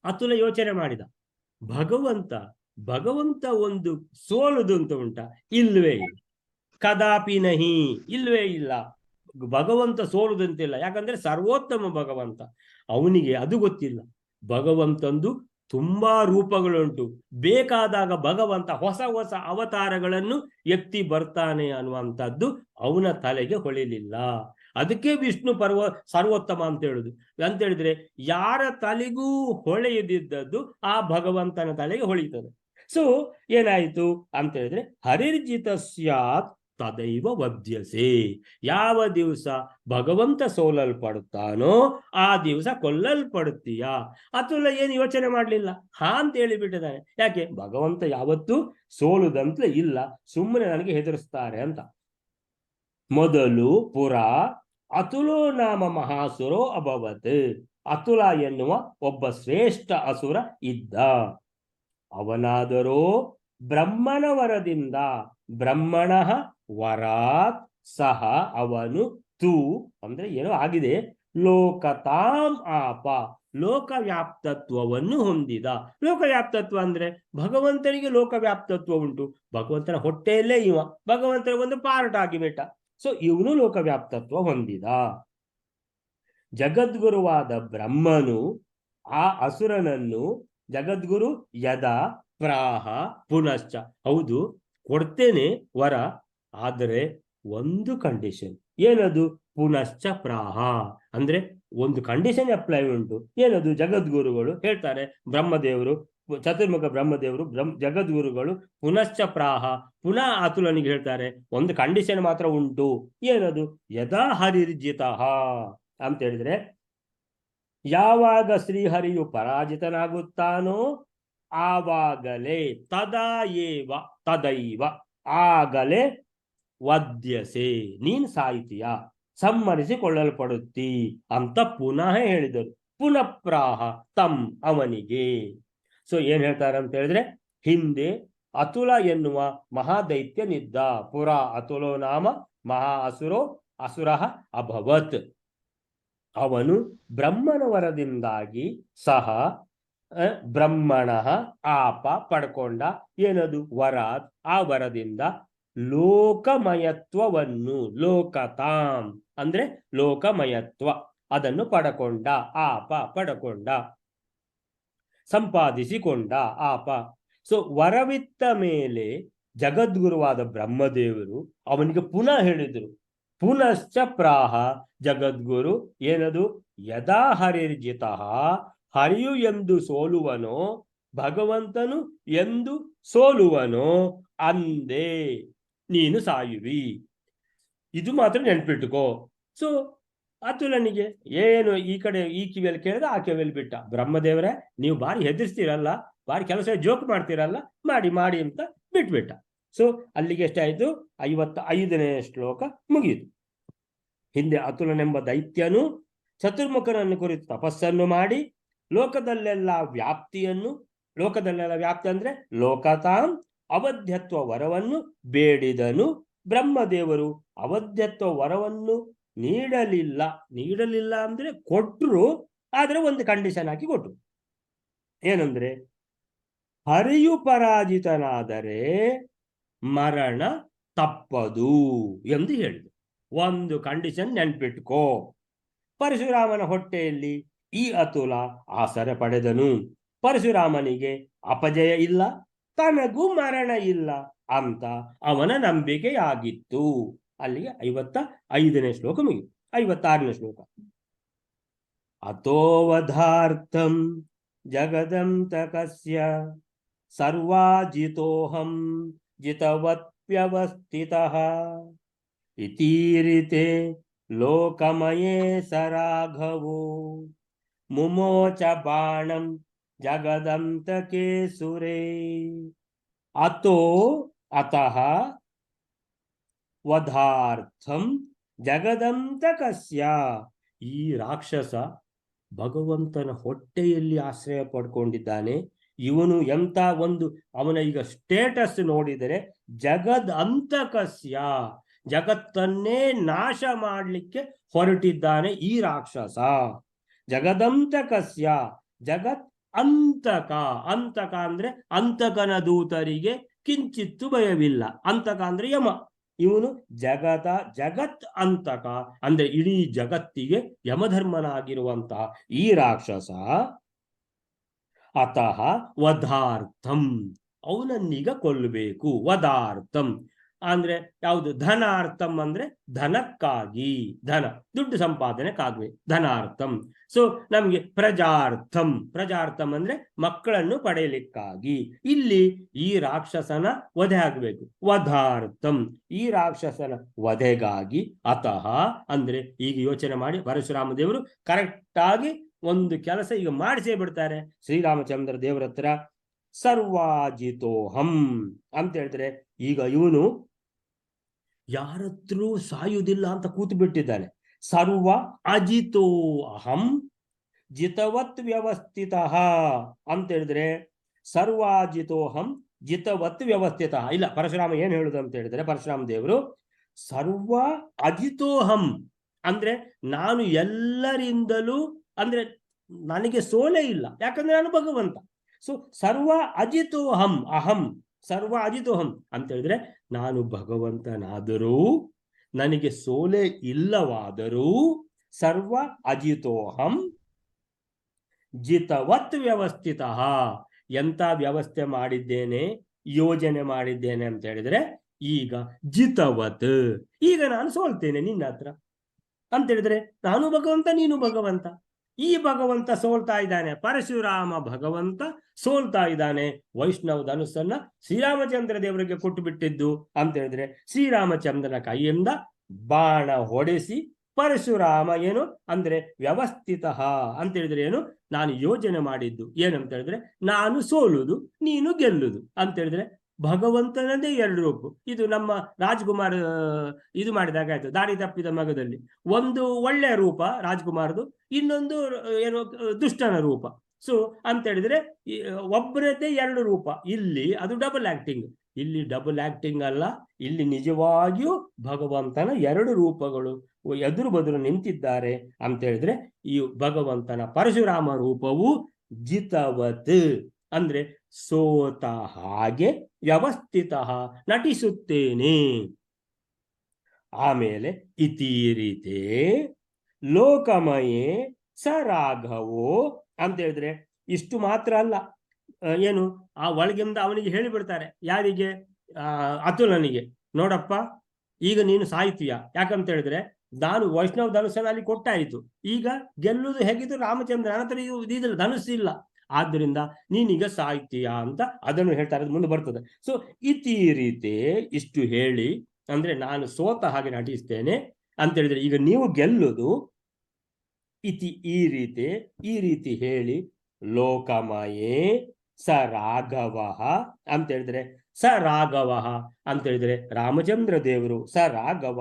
ಅತುಲ ಯೋಚನೆ ಮಾಡಿದ, ಭಗವಂತ ಒಂದು ಸೋಲುದು ಅಂತ ಉಂಟ? ಇಲ್ವೇ ಇಲ್ಲ. ಕದಾಪಿ ನಹಿ, ಇಲ್ವೇ ಇಲ್ಲ. ಭಗವಂತ ಸೋಲುದಂತಿಲ್ಲ. ಯಾಕಂದ್ರೆ ಸರ್ವೋತ್ತಮ ಭಗವಂತ, ಅವನಿಗೆ ಅದು ಗೊತ್ತಿಲ್ಲ. ಭಗವಂತಂದು ತುಂಬಾ ರೂಪಗಳುಂಟು. ಬೇಕಾದಾಗ ಭಗವಂತ ಹೊಸ ಹೊಸ ಅವತಾರಗಳನ್ನು ಎತ್ತಿ ಬರ್ತಾನೆ ಅನ್ನುವಂಥದ್ದು ಅವನ ತಲೆಗೆ ಹೊಳಿಲಿಲ್ಲ. ಅದಕ್ಕೆ ವಿಷ್ಣು ಸರ್ವೋತ್ತಮ ಅಂತ ಹೇಳುದು. ಅಂತ ಹೇಳಿದ್ರೆ ಯಾರ ತಲೆಗೂ ಹೊಳೆಯದಿದ್ದದ್ದು ಆ ಭಗವಂತನ ತಲೆಗೆ ಹೊಳಿತದೆ. ಸೊ ಏನಾಯಿತು ಅಂತ ಹೇಳಿದ್ರೆ ಹರಿರ್ಜಿತ ಸ್ಯಾತ್ ತದೈವ ವಧ್ಯಸೆ, ಯಾವ ದಿವಸ ಭಗವಂತ ಸೋಲಲ್ಪಡುತ್ತಾನೋ ಆ ದಿವಸ ಕೊಲ್ಲಲ್ಪಡುತ್ತೀಯ. ಅತುಲ ಏನು ಯೋಚನೆ ಮಾಡಲಿಲ್ಲ, ಹಾ ಅಂತ ಹೇಳಿಬಿಟ್ಟಿದ್ದಾನೆ. ಯಾಕೆ? ಭಗವಂತ ಯಾವತ್ತೂ ಸೋಲುದಂತಲೇ ಇಲ್ಲ, ಸುಮ್ಮನೆ ನನಗೆ ಹೆದರಿಸ್ತಾರೆ ಅಂತ. ಮೊದಲು ಪುರ ಅತುಲೋ ನಾಮ ಮಹಾಸುರೋ ಅಭವತ್. ಅತುಲ ಎನ್ನುವ ಒಬ್ಬ ಶ್ರೇಷ್ಠ ಅಸುರ ಇದ್ದ. ಅವನಾದರೋ ಬ್ರಹ್ಮನ ವರದಿಂದ, ಬ್ರಹ್ಮಣ ವರಾತ್ ಸಹ ಅವನು ತು ಅಂದ್ರೆ ಏನೋ ಆಗಿದೆ, ಲೋಕತಾಂ ಆಪ ಲೋಕವ್ಯಾಪ್ತತ್ವವನ್ನು ಹೊಂದಿದ. ಲೋಕವ್ಯಾಪ್ತತ್ವ ಅಂದ್ರೆ ಭಗವಂತನಿಗೆ ಲೋಕವ್ಯಾಪ್ತತ್ವ ಉಂಟು. ಭಗವಂತನ ಹೊಟ್ಟೆಯಲ್ಲೇ ಇವ ಭಗವಂತನ ಒಂದು ಪಾರ್ಟ್ ಆಗಿಬಿಟ್ಟ. ಸೊ ಇವನು ಲೋಕವ್ಯಾಪ್ತತ್ವ ಹೊಂದಿದ. ಜಗದ್ಗುರುವಾದ ಬ್ರಹ್ಮನು ಆ ಅಸುರನನ್ನು ಜಗದ್ಗುರು ಯದ ಪ್ರಾಹ ಪುನಶ್ಚ, ಹೌದು ಕೊಡ್ತೇನೆ ವರ, ಆದರೆ ಒಂದು ಕಂಡೀಷನ್. ಏನದು? ಪುನಶ್ಚ ಪ್ರಾಹ ಅಂದ್ರೆ ಒಂದು ಕಂಡೀಷನ್ ಅಪ್ಲೈ ಉಂಟು. ಏನದು? ಜಗದ್ಗುರುಗಳು ಹೇಳ್ತಾರೆ, ಬ್ರಹ್ಮದೇವರು, ಚತುರ್ಮುಖ ಬ್ರಹ್ಮದೇವರು ಜಗದ್ಗುರುಗಳು ಪುನಶ್ಚ ಪ್ರಾಹ ಪುನಃ ಅತುಲನಿಗೆ ಹೇಳ್ತಾರೆ, ಒಂದು ಕಂಡೀಷನ್ ಮಾತ್ರ ಉಂಟು. ಏನದು? ಯದಾ ಹರಿರ್ಜಿತಃ ಅಂತ ಹೇಳಿದ್ರೆ ಯಾವಾಗ ಶ್ರೀಹರಿಯು ಪರಾಜಿತನಾಗುತ್ತಾನೋ ಆವಾಗಲೇ, ತದಾ ಏವ ತದೈವ ಆಗಲೇ ವಧ್ಯಸೆ ನೀನ್ ಸಾಯ್ತೀಯ, ಸಮ್ಮರಿಸಿಕೊಳ್ಳಲ್ಪಡುತ್ತಿ ಅಂತ ಪುನಃ ಹೇಳಿದರು. ಪುನಃ ಪ್ರಾಹ ತಂ ಅವನಿಗೆ. ಸೊ ಏನ್ ಹೇಳ್ತಾರೆ ಅಂತ ಹೇಳಿದ್ರೆ, ಹಿಂದೆ ಅತುಲ ಎನ್ನುವ ಮಹಾದೈತ್ಯನಿದ್ದ. ಪುರ ಅತುಲೋ ನಾಮ ಮಹಾ ಅಸುರ ಅಭವತ್. ಅವನು ಬ್ರಹ್ಮನ ವರದಿಂದಾಗಿ ಸಹ ಬ್ರಹ್ಮಣ ಆಪ ಪಡ್ಕೊಂಡ. ಏನದು? ವರಾತ್, ಆ ವರದಿಂದ ಲೋಕಮಯತ್ವವನ್ನು, ಲೋಕತಾಂ ಅಂದ್ರೆ ಲೋಕಮಯತ್ವ, ಅದನ್ನು ಪಡಕೊಂಡ. ಆಪ ಪಡಕೊಂಡ, ಸಂಪಾದಿಸಿಕೊಂಡ ಆಪ. ಸೊ ವರವಿತ್ತ ಮೇಲೆ ಜಗದ್ಗುರುವಾದ ಬ್ರಹ್ಮದೇವರು ಅವನಿಗೆ ಪುನಃ ಹೇಳಿದರು, ಪುನಶ್ಚ ಪ್ರಾಹ ಜಗದ್ಗುರು. ಏನದು? ಯದಾ ಹರಿರ್ಜಿತಃ, ಹರಿಯು ಎಂದು ಸೋಲುವನೋ, ಭಗವಂತನು ಎಂದು ಸೋಲುವನೋ ಅಂದೇ ನೀನು ಸಾಯುವಿ. ಇದು ಮಾತ್ರ ನೆನ್ಪಿಟ್ಟುಕೋ. ಸೊ ಅತುಲನಿಗೆ ಏನು ಈ ಕಡೆ ಈ ಕಿವಿಯಲ್ಲಿ ಕೇಳಿದ ಆ ಕಿವಿಯಲ್ಲಿ ಬಿಟ್ಟ. ಬ್ರಹ್ಮದೇವರೇ, ನೀವು ಬಾರಿ ಹೆದರ್ಸ್ತೀರಲ್ಲ, ಬಾರಿ ಕೆಲಸ ಜೋಕ್ ಮಾಡ್ತೀರಲ್ಲ, ಮಾಡಿ ಮಾಡಿ ಅಂತ ಬಿಟ್ಬಿಟ್ಟ. ಸೊ ಅಲ್ಲಿಗೆ ಎಷ್ಟಾಯ್ತು? 55ನೇ ಶ್ಲೋಕ ಮುಗಿಯಿತು. ಹಿಂದೆ ಅತುಲನೆಂಬ ದೈತ್ಯನು ಚತುರ್ಮುಖನನ್ನು ಕುರಿತು ತಪಸ್ಸನ್ನು ಮಾಡಿ ಲೋಕದಲ್ಲೆಲ್ಲ ವ್ಯಾಪ್ತಿಯನ್ನು, ಲೋಕದಲ್ಲೆಲ್ಲ ವ್ಯಾಪ್ತಿ ಅಂದ್ರೆ ಲೋಕತಾಂ ಅವಧ್ಯತ್ವ ವರವನ್ನು ಬೇಡಿದನು. ಬ್ರಹ್ಮದೇವರು ಅವಧ್ಯತ್ವ ವರವನ್ನು ನೀಡಲಿಲ್ಲ ಅಂದ್ರೆ ಕೊಟ್ರು, ಆದ್ರೆ ಒಂದು ಕಂಡೀಷನ್ ಹಾಕಿ ಕೊಟ್ರು. ಏನಂದ್ರೆ ಹರಿಯು ಪರಾಜಿತನಾದರೆ ಮರಣ ತಪ್ಪದು ಎಂದು ಹೇಳಿದರು. ಒಂದು ಕಂಡೀಷನ್ ನೆನ್ಪಿಟ್ಕೋ. ಪರಶುರಾಮನ ಹೊಟ್ಟೆಯಲ್ಲಿ ಈ ಅತುಲ ಆಸರೆ ಪಡೆದನು. ಪರಶುರಾಮನಿಗೆ ಅಪಜಯ ಇಲ್ಲ, ತನಗೂ ಮರಣ ಇಲ್ಲ ಅಂತ ಅವನ ನಂಬಿಕೆಯಾಗಿತ್ತು. ಅಲ್ಲಿಗೆ 55ನೇ ಶ್ಲೋಕ ಮುಗಿತು. 56ನೇ ಶ್ಲೋಕ. ಅತೋವಧಾರ್ಥಂ ಜಗದಂತಕಸ್ಯ ಸರ್ವಾಜಿತೋಹಂ ಜಿತವತ್ವ್ಯವಸ್ಥಿತಃ ಇತೀರಿತೆ ಲೋಕಮಯೇ ಸರಾಘವೋ ಮುಮೋಚ ಬಾಣಂ ಜಗದಂತಕೆ ಸುರೇ. ಅತೋ ಅತಃ ವಧಾರ್ಥಂ ಜಗದಂತಕಸ್ಯ, ಈ ರಾಕ್ಷಸ ಭಗವಂತನ ಹೊಟ್ಟೆಯಲ್ಲಿ ಆಶ್ರಯ ಪಡ್ಕೊಂಡಿದ್ದಾನೆ. ಇವನು ಎಂತ ಒಂದು, ಅವನ ಈಗ ಸ್ಟೇಟಸ್ ನೋಡಿದರೆ ಜಗದ್ ಅಂತಕಸ್ಯ, ಜಗತ್ತನ್ನೇ ನಾಶ ಮಾಡಲಿಕ್ಕೆ ಹೊರಟಿದ್ದಾನೆ ಈ ರಾಕ್ಷಸ. ಜಗದಂತಕಸ್ಯ, ಜಗತ್ ಅಂತಕ. ಅಂತಕ ಅಂದ್ರೆ ಅಂತಕನ ದೂತರಿಗೆ ಕಿಂಚಿತ್ತು ಭಯವಿಲ್ಲ. ಅಂತಕ ಅಂದ್ರೆ ಯಮ. ಇವನು ಜಗತ್ ಅಂತಕ ಅಂದ್ರೆ ಇಡೀ ಜಗತ್ತಿಗೆ ಯಮಧರ್ಮನಾಗಿರುವಂತಹ ಈ ರಾಕ್ಷಸ. ಅತಃ ವಧಾರ್ಥಂ, ಅವನನ್ನೀಗ ಕೊಲ್ಲಬೇಕು. ವಧಾರ್ಥಂ ಅಂದ್ರೆ ಯಾವುದು? ಧನಾರ್ಥಂ ಅಂದ್ರೆ ಧನಕ್ಕಾಗಿ, ಧನ ದುಡ್ಡು ಸಂಪಾದನೆಕ್ಕಾಗಿ ಧನಾರ್ಥಂ. ಸೊ ನಮ್ಗೆ ಪ್ರಜಾರ್ಥಂ ಅಂದ್ರೆ ಮಕ್ಕಳನ್ನು ಪಡೆಯಲಿಕ್ಕಾಗಿ. ಇಲ್ಲಿ ಈ ರಾಕ್ಷಸನ ವಧೆ ಆಗಬೇಕು. ವಧಾರ್ಥಂ, ಈ ರಾಕ್ಷಸನ ವಧೆಗಾಗಿ. ಅತಃ ಅಂದ್ರೆ ಈಗ ಯೋಚನೆ ಮಾಡಿ, ಪರಶುರಾಮ ದೇವರು ಕರೆಕ್ಟ್ ಆಗಿ ಒಂದು ಕೆಲಸ ಈಗ ಮಾಡಿಸೇ ಬಿಡ್ತಾರೆ ಶ್ರೀರಾಮಚಂದ್ರ ದೇವರ ಹತ್ರ. ಸರ್ವಾಜಿತೋಹಂ ಅಂತ ಹೇಳಿದ್ರೆ ಈಗ ಇವನು ಯಾರತ್ರೂ ಸಾಯುವುದಿಲ್ಲ ಅಂತ ಕೂತು ಬಿಟ್ಟಿದ್ದಾನೆ. ಸರ್ವ ಅಜಿತೋ ಅಹಂ ಜಿತವತ್ ವ್ಯವಸ್ಥಿತ ಅಂತ ಹೇಳಿದ್ರೆ, ಸರ್ವಾಜಿತೋಹಂ ಜಿತವತ್ ವ್ಯವಸ್ಥಿತ. ಇಲ್ಲ, ಪರಶುರಾಮ ಏನ್ ಹೇಳುದು ಅಂತ ಹೇಳಿದ್ರೆ, ಪರಶುರಾಮ ದೇವರು ಸರ್ವ ಅಜಿತೋಹಂ ಅಂದ್ರೆ ನಾನು ಎಲ್ಲರಿಂದಲೂ, ಅಂದ್ರೆ ನನಗೆ ಸೋಲೆ ಇಲ್ಲ, ಯಾಕಂದ್ರೆ ನಾನು ಭಗವಂತ. ಸೊ ಸರ್ವ ಅಜಿತೋಹಂ, ಅಹಂ ಸರ್ವ ಅಜಿತೋಹಂ ಅಂತ ಹೇಳಿದ್ರೆ ನಾನು ಭಗವಂತನಾದರೂ ನನಗೆ ಸೋಲೆ ಇಲ್ಲವಾದರೂ ಸರ್ವ ಅಜಿತೋಹಂ ಜಿತವತ್ ವ್ಯವಸ್ಥಿತ. ಎಂತ ವ್ಯವಸ್ಥೆ ಮಾಡಿದ್ದೇನೆ, ಯೋಜನೆ ಮಾಡಿದ್ದೇನೆ ಅಂತ ಹೇಳಿದ್ರೆ ಈಗ ಜಿತವತ್, ಈಗ ನಾನು ಸೋಲ್ತೇನೆ ನಿನ್ನ ಹತ್ರ ಅಂತ ಹೇಳಿದ್ರೆ ನಾನು ಭಗವಂತ, ನೀನು ಭಗವಂತ. ಈ ಭಗವಂತ ಸೋಲ್ತಾ ಇದ್ದಾನೆ, ಪರಶುರಾಮ ಭಗವಂತ ಸೋಲ್ತಾ ಇದ್ದಾನೆ. ವೈಷ್ಣವ ಧನುಸ್ಸನ್ನ ಶ್ರೀರಾಮಚಂದ್ರ ದೇವರಿಗೆ ಕೊಟ್ಟು ಬಿಟ್ಟಿದ್ದು ಅಂತ ಹೇಳಿದ್ರೆ ಶ್ರೀರಾಮಚಂದ್ರನ ಕೈಯಿಂದ ಬಾಣ ಹೊಡೆಸಿ ಪರಶುರಾಮ ಏನು ಅಂದ್ರೆ ವ್ಯವಸ್ಥಿತ ಅಂತ ಹೇಳಿದ್ರೆ ಏನು, ನಾನು ಯೋಜನೆ ಮಾಡಿದ್ದು ಏನಂತ ಹೇಳಿದ್ರೆ ನಾನು ಸೋಲುದು ನೀನು ಗೆಲ್ಲುದು ಅಂತ ಹೇಳಿದ್ರೆ ಭಗವಂತನದೇ ಎರಡು ರೂಪ. ಇದು ನಮ್ಮ ರಾಜ್ಕುಮಾರ್ ಇದು ಮಾಡಿದಾಗ ಆಯ್ತು, ದಾರಿ ತಪ್ಪಿದ ಮಗದಲ್ಲಿ ಒಂದು ಒಳ್ಳೆಯ ರೂಪ ರಾಜ್ಕುಮಾರ್ದು, ಇನ್ನೊಂದು ಏನು ದುಷ್ಟನ ರೂಪ. ಸೊ ಅಂತ ಹೇಳಿದ್ರೆ ಒಬ್ಬರದ್ದೇ ಎರಡು ರೂಪ. ಇಲ್ಲಿ ಅದು ಡಬಲ್ ಆಕ್ಟಿಂಗ್, ಇಲ್ಲಿ ಡಬಲ್ ಆಕ್ಟಿಂಗ್ ಅಲ್ಲ, ಇಲ್ಲಿ ನಿಜವಾಗಿಯೂ ಭಗವಂತನ ಎರಡು ರೂಪಗಳು ಎದುರು ಬದುರು ನಿಂತಿದ್ದಾರೆ ಅಂತ ಹೇಳಿದ್ರೆ ಈ ಭಗವಂತನ ಪರಶುರಾಮ ರೂಪವು ಜಿತವತ್ ಅಂದ್ರೆ ಸೋತ ಹಾಗೆ ವ್ಯವಸ್ಥಿತ ನಟಿಸುತ್ತೇನೆ. ಆಮೇಲೆ ಇತೀರಿತೆ ಲೋಕಮಯೇ ಸರಾಘವೋ ಅಂತ ಹೇಳಿದ್ರೆ ಇಷ್ಟು ಮಾತ್ರ ಅಲ್ಲ, ಏನು ಆ ಒಳಗಿಂದ ಅವನಿಗೆ ಹೇಳಿಬಿಡ್ತಾರೆ. ಯಾರಿಗೆ? ಅತುಲನಿಗೆ. ನೋಡಪ್ಪ, ಈಗ ನೀನು ಸಾಯ್ತೀಯ, ಯಾಕಂತ ಹೇಳಿದ್ರೆ ನಾನು ವೈಷ್ಣವ ಧನುಸ್ಸನಲ್ಲಿ ಕೊಟ್ಟಾಯಿತು, ಈಗ ಗೆಲ್ಲುವುದು ಹೇಗಿದ್ರು ರಾಮಚಂದ್ರ ನಂತರ ಇದು ಧನುಸ್ಸಿಲ್ಲ, ಆದ್ದರಿಂದ ನೀನೀಗ ಸಾಯ್ತೀಯ ಅಂತ ಅದನ್ನು ಹೇಳ್ತಾರೆ. ಅದು ಮುಂದೆ ಬರ್ತದೆ. ಸೊ ಇತೀರಿತೆ, ಇಷ್ಟು ಹೇಳಿ ಅಂದ್ರೆ ನಾನು ಸೋತ ಹಾಗೆ ನಟಿಸ್ತೇನೆ ಅಂತ ಹೇಳಿದ್ರೆ ಈಗ ನೀವು ಗೆಲ್ಲುದು ಇತಿ, ಈ ರೀತಿ ಹೇಳಿ ಲೋಕಮಯೇ ಸ ರಾಘವ ಅಂತ ಹೇಳಿದ್ರೆ, ಸ ರಾಘವ ಅಂತ ಹೇಳಿದ್ರೆ ರಾಮಚಂದ್ರ ದೇವರು, ಸ ರಾಘವ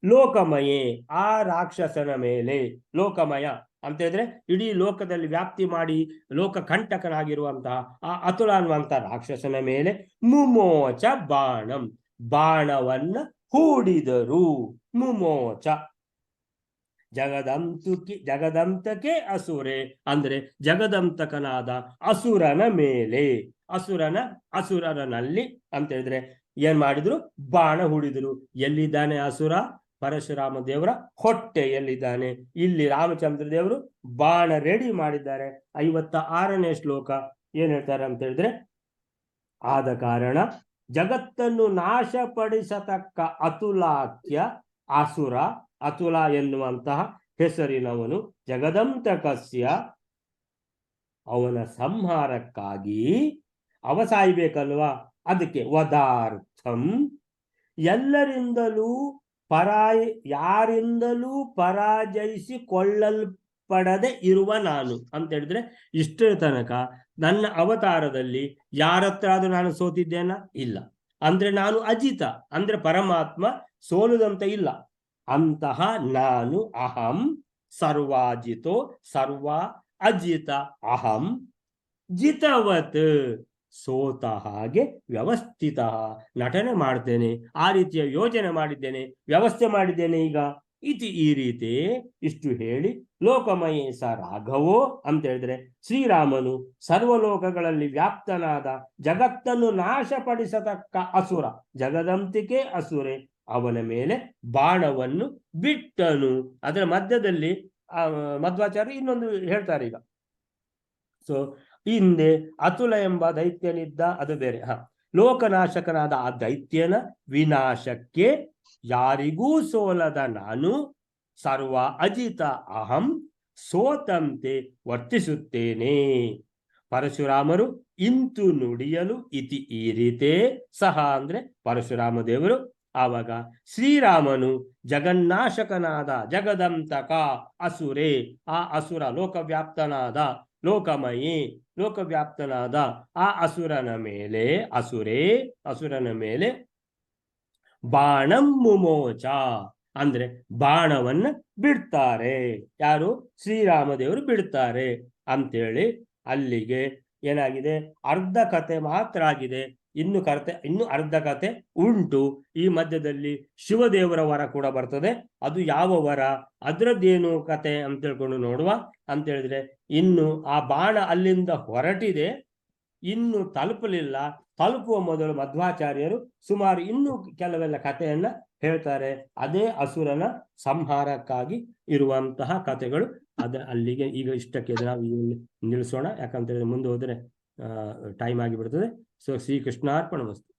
ಲೋಕಮಯೇ, ಆ ರಾಕ್ಷಸನ ಮೇಲೆ, ಲೋಕಮಯ ಅಂತ ಹೇಳಿದ್ರೆ ಇಡೀ ಲೋಕದಲ್ಲಿ ವ್ಯಾಪ್ತಿ ಮಾಡಿ ಲೋಕ ಕಂಟಕನಾಗಿರುವಂತಹ ಆ ಅತುಲ ಅನ್ನುವಂತ ರಾಕ್ಷಸನ ಮೇಲೆ ಮುಮೋಚ ಬಾಣಂ, ಬಾಣವನ್ನ ಹೂಡಿದರು. ಮುಮೋಚ ಜಗದಂತಕೆ ಅಸುರೆ ಅಂದ್ರೆ ಜಗದಂತಕನಾದ ಅಸುರನ ಮೇಲೆ, ಅಸುರನಲ್ಲಿ ಅಂತ ಹೇಳಿದ್ರೆ ಏನ್ ಮಾಡಿದ್ರು, ಬಾಣ ಹೂಡಿದ್ರು. ಎಲ್ಲಿದ್ದಾನೆ ಅಸುರ? ಪರಶುರಾಮ ದೇವರ ಹೊಟ್ಟೆಯಲ್ಲಿದ್ದಾನೆ. ಇಲ್ಲಿ ರಾಮಚಂದ್ರ ದೇವರು ಬಾಣ ರೆಡಿ ಮಾಡಿದ್ದಾರೆ. 56ನೇ ಶ್ಲೋಕ ಏನ್ ಹೇಳ್ತಾರೆ ಅಂತ ಹೇಳಿದ್ರೆ, ಆದ ಕಾರಣ ಜಗತ್ತನ್ನು ನಾಶಪಡಿಸತಕ್ಕ ಅತುಲಾಖ್ಯ ಅಸುರ, ಅತುಲ ಎನ್ನುವಂತಹ ಹೆಸರಿನವನು ಜಗದಂತಕಸ್ಯ, ಅವನ ಸಂಹಾರಕ್ಕಾಗಿ ಅವ ಸಾಯ್ಬೇಕಲ್ವಾ, ಅದಕ್ಕೆ ವದಾರ್ಥಂ ಎಲ್ಲರಿಂದಲೂ ಯಾರಿಂದಲೂ ಪರಾಜಯಿಸಿಕೊಳ್ಳಲ್ಪಡದೆ ಇರುವ ನಾನು ಅಂತ ಹೇಳಿದ್ರೆ, ಇಷ್ಟರ ತನಕ ನನ್ನ ಅವತಾರದಲ್ಲಿ ಯಾರತ್ರ ಆದ್ರೂ ನಾನು ಸೋತಿದ್ದೇನ? ಇಲ್ಲ. ಅಂದ್ರೆ ನಾನು ಅಜಿತ, ಅಂದ್ರೆ ಪರಮಾತ್ಮ ಸೋಲುದಂತ ಇಲ್ಲ. ಅಂತಹ ನಾನು ಅಹಂ ಸರ್ವಾಜಿತೋ ಸರ್ವ ಅಜಿತ ಅಹಂ ಜಿತವತ್, ಸೋತ ಹಾಗೆ ವ್ಯವಸ್ಥಿತ ನಟನೆ ಮಾಡ್ತೇನೆ, ಆ ರೀತಿಯ ಯೋಜನೆ ಮಾಡಿದ್ದೇನೆ, ವ್ಯವಸ್ಥೆ ಮಾಡಿದ್ದೇನೆ ಈಗ ಇತಿ, ಈ ರೀತಿ ಇಷ್ಟು ಹೇಳಿ ಲೋಕಮಯೇ ಸ ರಾಘವೋ ಅಂತ ಹೇಳಿದ್ರೆ ಶ್ರೀರಾಮನು ಸರ್ವಲೋಕಗಳಲ್ಲಿ ವ್ಯಾಪ್ತನಾದ ಜಗತ್ತನ್ನು ನಾಶಪಡಿಸತಕ್ಕ ಅಸುರ, ಜಗದಂತಿಕೆ ಅಸುರೆ, ಅವನ ಮೇಲೆ ಬಾಣವನ್ನು ಬಿಟ್ಟನು. ಅದರ ಮಧ್ಯದಲ್ಲಿ ಮಧ್ವಾಚಾರ್ಯ ಇನ್ನೊಂದು ಹೇಳ್ತಾರೆ ಈಗ. ಸೊ ಹಿಂದೆ ಅತುಲ ಎಂಬ ದೈತ್ಯನಿದ್ದ, ಅದು ಬೇರೆ. ಲೋಕನಾಶಕನಾದ ಆ ದೈತ್ಯನ ವಿನಾಶಕ್ಕೆ ಯಾರಿಗೂ ಸೋಲದ ನಾನು ಸರ್ವ ಅಜಿತ ಅಹಂ ಸೋತಂತೆ ವರ್ತಿಸುತ್ತೇನೆ. ಪರಶುರಾಮರು ಇಂತು ನುಡಿಯಲು ಇತಿ, ಈ ರೀತೇ ಸಹ ಅಂದ್ರೆ ಪರಶುರಾಮ ದೇವರು. ಆವಾಗ ಶ್ರೀರಾಮನು ಜಗನ್ನಾಶಕನಾದ ಜಗದಂತಕ ಅಸುರೆ, ಆ ಅಸುರ ಲೋಕವ್ಯಾಪ್ತನಾದ ಲೋಕಮಯಿ ಲೋಕವ್ಯಾಪ್ತನಾದ ಆ ಅಸುರನ ಮೇಲೆ ಬಾಣಂ ಮುಮೋಚ ಅಂದ್ರೆ ಬಾಣವನ್ನ ಬಿಡ್ತಾರೆ. ಯಾರು? ಶ್ರೀರಾಮದೇವರು ಬಿಡ್ತಾರೆ ಅಂತೇಳಿ ಅಲ್ಲಿಗೆ ಏನಾಗಿದೆ, ಅರ್ಧ ಕತೆ ಮಾತ್ರ ಆಗಿದೆ. ಇನ್ನು ಅರ್ಧ ಕತೆ ಉಂಟು. ಈ ಮಧ್ಯದಲ್ಲಿ ಶಿವದೇವರ ವರ ಕೂಡ ಬರ್ತದೆ. ಅದು ಯಾವ ವರ, ಅದ್ರದ್ದೇನು ಕತೆ ಅಂತ ತಿಳ್ಕೊಂಡು ನೋಡುವ ಅಂತ ಹೇಳಿದ್ರೆ, ಇನ್ನು ಆ ಬಾಣ ಅಲ್ಲಿಂದ ಹೊರಟಿದೆ, ಇನ್ನು ತಲುಪಲಿಲ್ಲ. ತಲುಪುವ ಮೊದಲು ಮಧ್ವಾಚಾರ್ಯರು ಸುಮಾರು ಇನ್ನೂ ಕೆಲವೆಲ್ಲ ಕಥೆಯನ್ನ ಹೇಳ್ತಾರೆ. ಅದೇ ಅಸುರನ ಸಂಹಾರಕ್ಕಾಗಿ ಇರುವಂತಹ ಕಥೆಗಳು. ಅಲ್ಲಿಗೆ ಈಗ ಇಷ್ಟಕ್ಕೆ ನಾವು ನಿಲ್ಲಿಸೋಣ. ಯಾಕಂತ ಹೇಳಿದ್ರೆ ಮುಂದೆ ಹೋದ್ರೆ ಟೈಮ್ ಆಗಿಬಿಡ್ತದೆ. ಸೊ ಶ್ರೀಕೃಷ್ಣಾರ್ಪಣಮಸ್ತು.